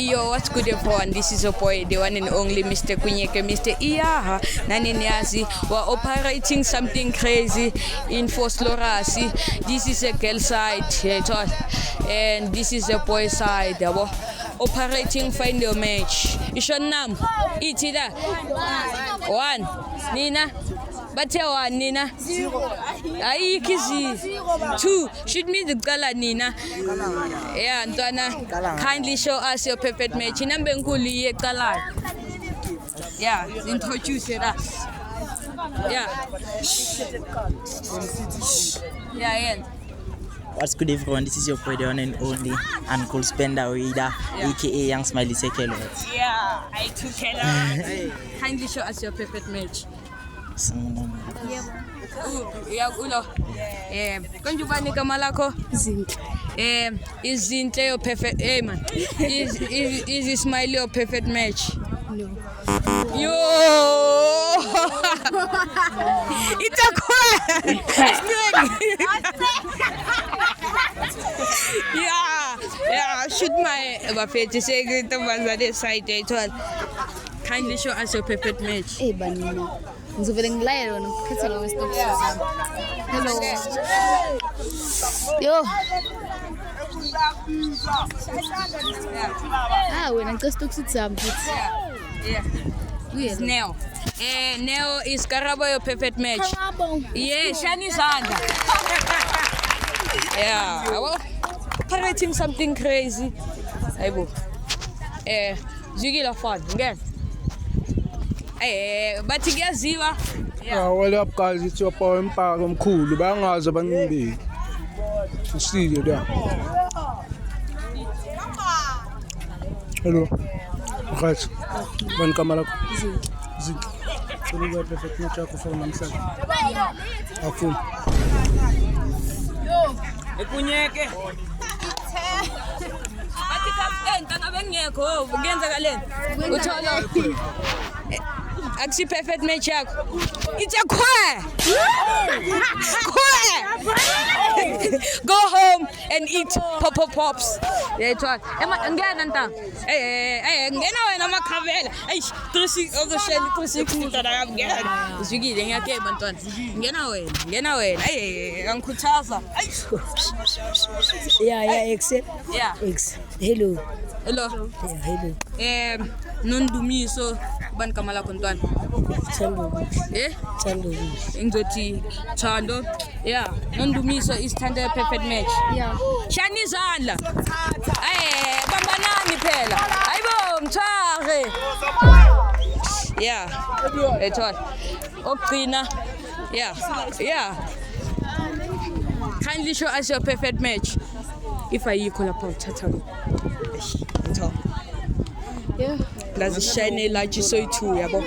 Yo, what's good everyone? This is your boy, the one and only Mr. Kunyeke, Mr. Iyaha, Naniniazi. We're operating something crazy in Foslorasi. This is a girl side, and this is a boy side. Operating find your match. Ishonnam, itida. 1, Nina. Bathe 1 Nina. 0. Ayikho izi. 2. Should me the color Nina. Yeah, Ntwana. Kindly show us your perfect match. Inambe nkulu yeqalayo. Yeah, introduce us. Yeah. Yeah. What's good everyone? This is your boy, the one and only Uncle Spender Oida, aka Young Smiley Sekelo. Yeah, I took it. Kindly show us your perfect match. Ulo. Kanjubani kama lako? Zinhle. Is Zinhle your perfect man? Is Smiley your perfect match? No. Yo! It's a quack! Yeah, shoot my Bafeti say good to Banzade side. Kindly show us your perfect match. Hey, Banana. Hello. Yo. When I go to something. Yeah. It's Neo. Neo is Karabo your perfect match. Karabo. Yeah, Shani Sanda. Yeah. Operating something crazy. Aibo. Zigila fun again. But ziwa. What up guys, it's your boy Mpaka omkhulu bayangazi abaningi. Usiyo da. Hello. Right. Ban kamera. Zi. Soluba perfect match yakho for namhlanje. Afuna. Yo. Ekunyeke. Bathi captain kana bengekho kuyenzakaleni. Uthola. Axi perfect match yakho. It's a quack. Go home and eat pops. Yeah, try. Ngena nta. Ngena wena makhavela. Eish, 360 tata ngena. Uzwikile ngiyake bantwana. Ngena wena. Angikhuthaza. Yeah, except. Yeah. Hello. Yeah, hello. Nondumiso ban kamala kontwana. Thando. Thando. Ingoti Thando. Yeah, Nondumiso is Thando perfect match. Yeah. Shani Zandla. Bambanani phela. Hayibo mthare. Yeah. Ethwa. Ogcina. Yeah. Kindly show us your perfect match. If I equal about Tatalo. Yeah. That's shiny like you so too, yabo.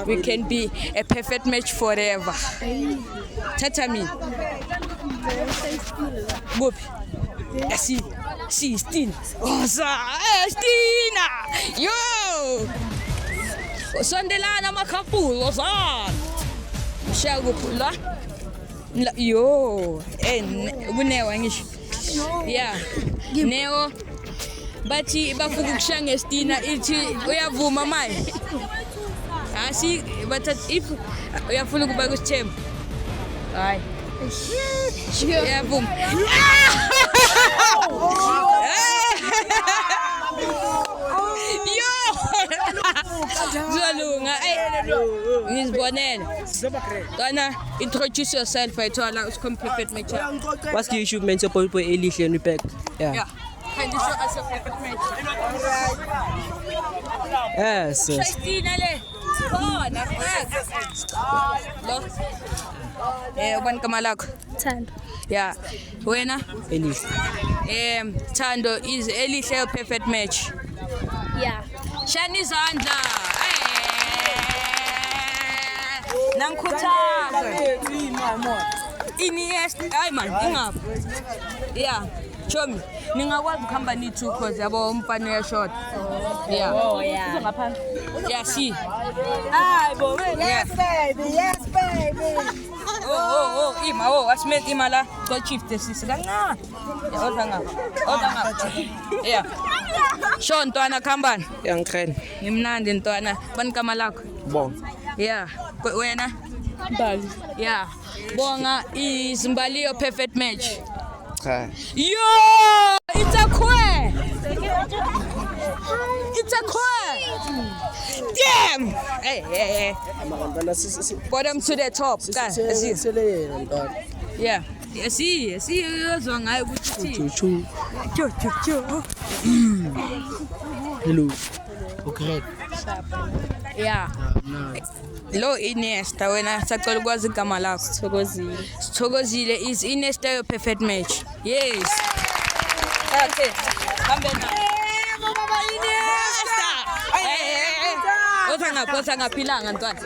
We can be a perfect match forever. Tatami. Boop. See, Stina. Oh, Stina. Yo. Sondelana makapulo sa. Shago pula. Yo. Unewa ngisho. Yeah. Neo. Bathi bafuna ukushanga Stina ithi uyavuma manje. Asi but if uyafuna ukuba kusithembu. Hayi. Uyavuma. Yo. Zalunga. Ngizibonela. Dona introduce yourself ayithola usicomplicate match. What's the issue mense boy elihle and back? Yeah. Can you show us your perfect match? Yes. Stina le. Khona lo. Ubani kama lakho? Thando. Yeah. Wena? Elihle. Thando is elihle your perfect match. Yeah. Shani Zandla. Namkhuthaza. Hayi man, ingapha. Yeah. Show me. Ningakwazi ukuhamba ni2 cause yabo umfana ya short. Yeah. Yeah. Yeah, see. Yes, baby. Oh, ima, asimele ima la. Go chief sisi kancane. Oza ngapha. Yeah. Sho ntwana khambani. Yangikhani. Ngimnandi ntwana. Bani igama lakho? Bon. Yeah. Wena? Mbali. Yeah. Bonga is Mbali perfect match. Cha. Yo! It's a queer! It's a queer! Damn! Hey. Bottom to the top. Yeah. See, uzwa ngayo ukuthi Chu. Hello. Okay. yeah. Lo Iniesta wena sacela ukwazi igama lakho. Sithokozile is Iniesta your perfect match. Yes. Okay. Hambe na. Baba Iniesta. Oza ngaphilanga ntwana.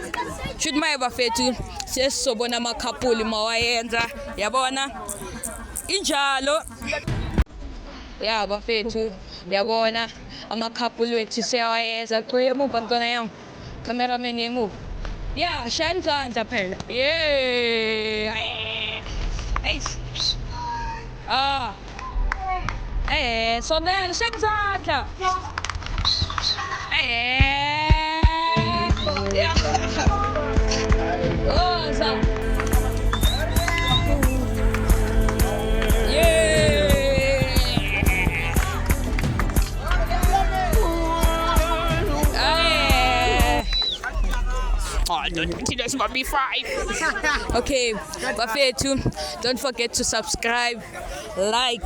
Should my bafethu sesisobona amakhapuli mawayenza. Yabona? Injalo. Yeah, bafethu. Yabona amakhapuli wethu seyawayenza. Qoye mu bantwana yami. Cameraman yemu. Yeah, shine zandla phela. Yeah. So then shine zandla. Yeah. Oh, so. That's about me 5. Okay, Bafethu, don't forget to subscribe, like,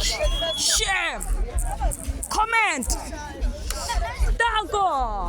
share, comment. Danko.